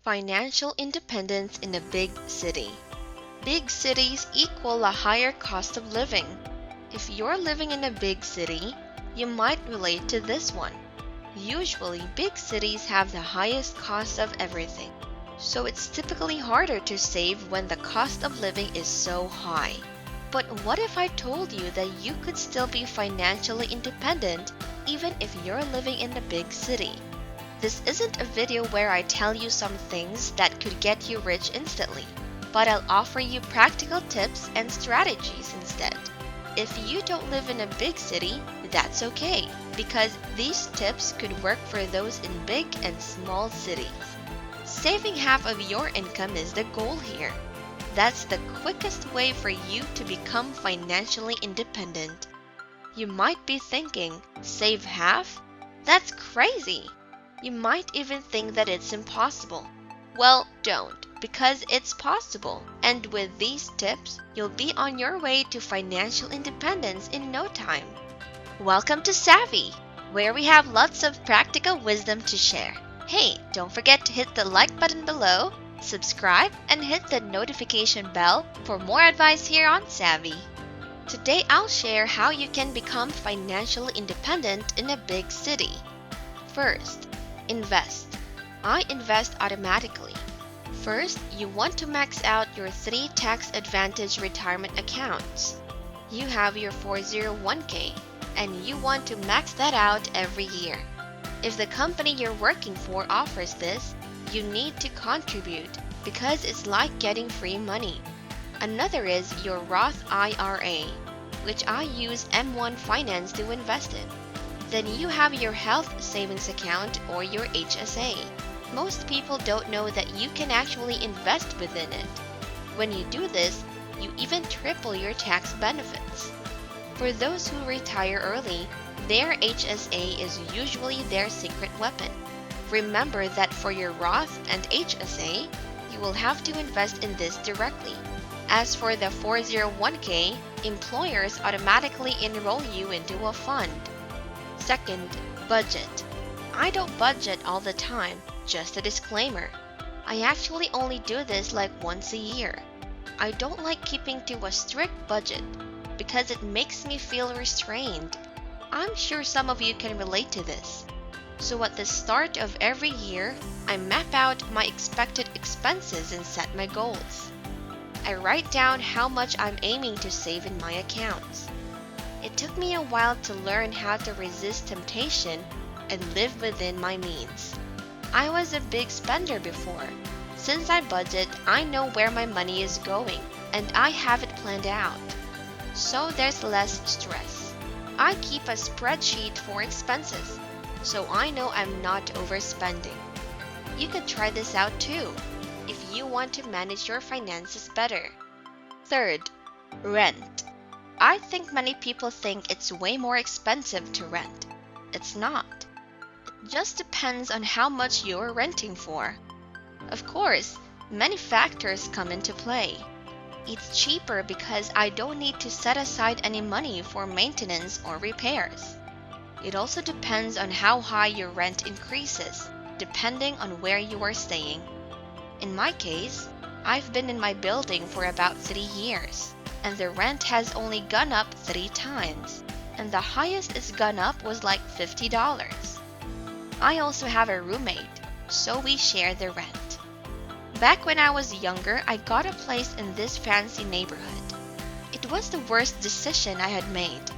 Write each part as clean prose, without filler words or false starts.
Financial independence in a big city. Big cities equal a higher cost of living. If you're living in a big city, you might relate to this one. Usually, big cities have the highest cost of everything, so it's typically harder to save when the cost of living is so high. But what if I told you that you could still be financially independent even if you're living in a big city? This isn't a video where I tell you some things that could get you rich instantly, but I'll offer you practical tips and strategies instead. If you don't live in a big city, that's okay, because these tips could work for those in big and small cities. Saving half of your income is the goal here. That's the quickest way for you to become financially independent. You might be thinking, save half? That's crazy! You might even think that it's impossible. Well, don't, because it's possible. And with these tips, you'll be on your way to financial independence in no time. Welcome to Savvy, where we have lots of practical wisdom to share. Hey, don't forget to hit the like button below, subscribe, and hit the notification bell for more advice here on Savvy. Today, I'll share how you can become financially independent in a big city. First, invest. I invest automatically. First, you want to max out your 3 tax advantage retirement accounts. You have your 401k, and you want to max that out every year. If the company you're working for offers this, you need to contribute because it's like getting free money. Another is your Roth IRA, which I use M1 Finance to invest in. Then you have your health savings account or your HSA. Most people don't know that you can actually invest within it. When you do this, you even triple your tax benefits. For those who retire early, their HSA is usually their secret weapon. Remember that for your Roth and HSA, you will have to invest in this directly. As for the 401k, employers automatically enroll you into a fund. Second, budget. I don't budget all the time, just a disclaimer. I actually only do this like once a year. I don't like keeping to a strict budget because it makes me feel restrained. I'm sure some of you can relate to this. So at the start of every year, I map out my expected expenses and set my goals. I write down how much I'm aiming to save in my accounts. It took me a while to learn how to resist temptation and live within my means. I was a big spender before. Since I budget, I know where my money is going, and I have it planned out. So there's less stress. I keep a spreadsheet for expenses, so I know I'm not overspending. You could try this out too, if you want to manage your finances better. Third, rent. I think many people think it's way more expensive to rent. It's not. It just depends on how much you're renting for. Of course, many factors come into play. It's cheaper because I don't need to set aside any money for maintenance or repairs. It also depends on how high your rent increases, depending on where you are staying. In my case, I've been in my building for about 3 years, and the rent has only gone up 3 times, and the highest it's gone up was like $50. I also have a roommate, so we share the rent. Back when I was younger, I got a place in this fancy neighborhood. It was the worst decision I had made.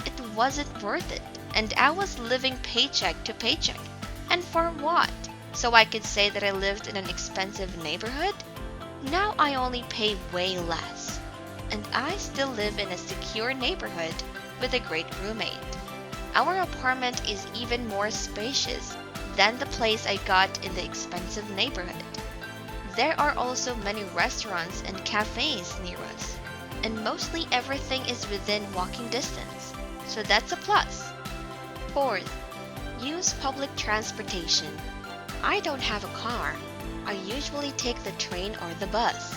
It wasn't worth it, and I was living paycheck to paycheck. And for what? So I could say that I lived in an expensive neighborhood? Now I only pay way less. And I still live in a secure neighborhood with a great roommate. Our apartment is even more spacious than the place I got in the expensive neighborhood. There are also many restaurants and cafes near us, and mostly everything is within walking distance, so that's a plus. Fourth, use public transportation. I don't have a car. I usually take the train or the bus.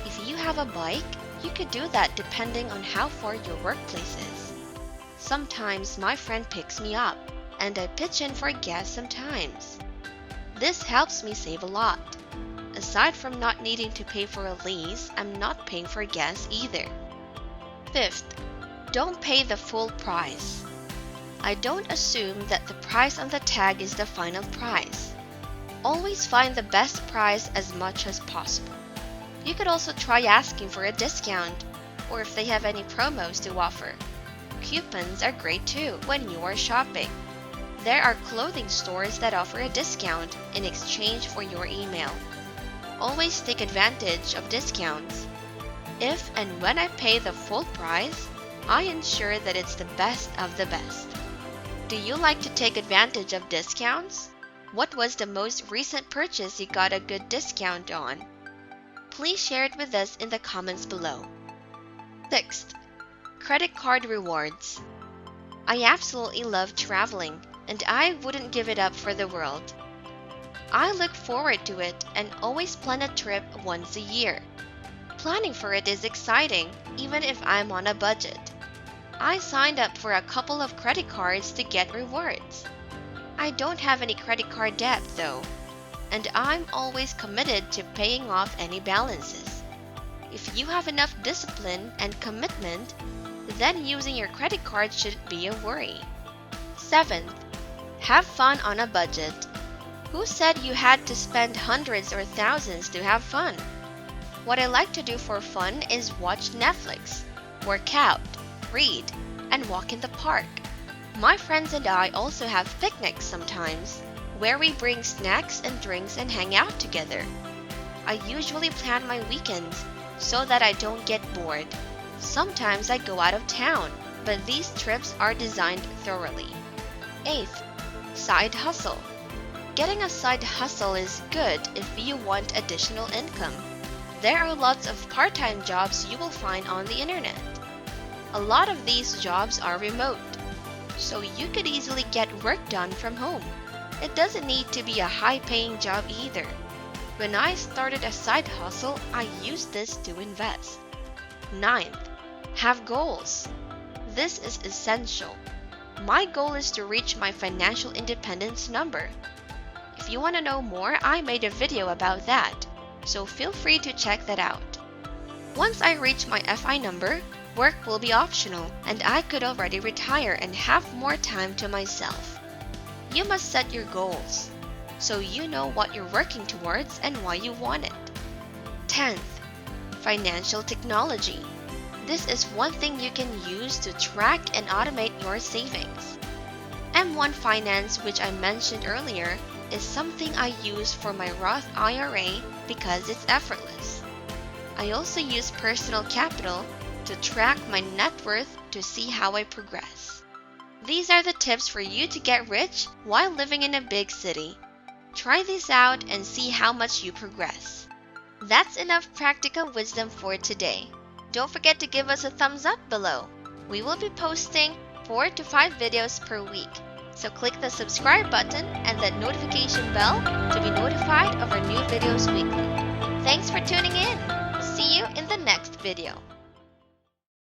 If you have a bike, you could do that depending on how far your workplace is. Sometimes my friend picks me up, and I pitch in for gas sometimes. This helps me save a lot. Aside from not needing to pay for a lease, I'm not paying for gas either. Fifth, don't pay the full price. I don't assume that the price on the tag is the final price. Always find the best price as much as possible. You could also try asking for a discount, or if they have any promos to offer. Coupons are great too when you are shopping. There are clothing stores that offer a discount in exchange for your email. Always take advantage of discounts. If and when I pay the full price, I ensure that it's the best of the best. Do you like to take advantage of discounts? What was the most recent purchase you got a good discount on? Please share it with us in the comments below. Sixth, credit card rewards. I absolutely love traveling, and I wouldn't give it up for the world. I look forward to it and always plan a trip once a year. Planning for it is exciting, even if I'm on a budget. I signed up for a couple of credit cards to get rewards. I don't have any credit card debt though, and I'm always committed to paying off any balances. If you have enough discipline and commitment, then using your credit card shouldn't be a worry. Seventh, have fun on a budget. Who said you had to spend hundreds or thousands to have fun? What I like to do for fun is watch Netflix, work out, read, and walk in the park. My friends and I also have picnics sometimes, where we bring snacks and drinks and hang out together. I usually plan my weekends so that I don't get bored. Sometimes I go out of town, but these trips are designed thoroughly. Eighth, side hustle. Getting a side hustle is good if you want additional income. There are lots of part-time jobs you will find on the internet. A lot of these jobs are remote, so you could easily get work done from home. It doesn't need to be a high-paying job either. When I started a side hustle, I used this to invest. Ninth, have goals. This is essential. My goal is to reach my financial independence number. If you want to know more, I made a video about that, so feel free to check that out. Once I reach my FI number, work will be optional, and I could already retire and have more time to myself. You must set your goals, so you know what you're working towards and why you want it. 10th, financial technology. This is one thing you can use to track and automate your savings. M1 Finance, which I mentioned earlier, is something I use for my Roth IRA because it's effortless. I also use Personal Capital to track my net worth to see how I progress. These are the tips for you to get rich while living in a big city. Try these out and see how much you progress. That's enough practical wisdom for today. Don't forget to give us a thumbs up below. We will be posting 4 to 5 videos per week. So click the subscribe button and the notification bell to be notified of our new videos weekly. Thanks for tuning in. See you in the next video.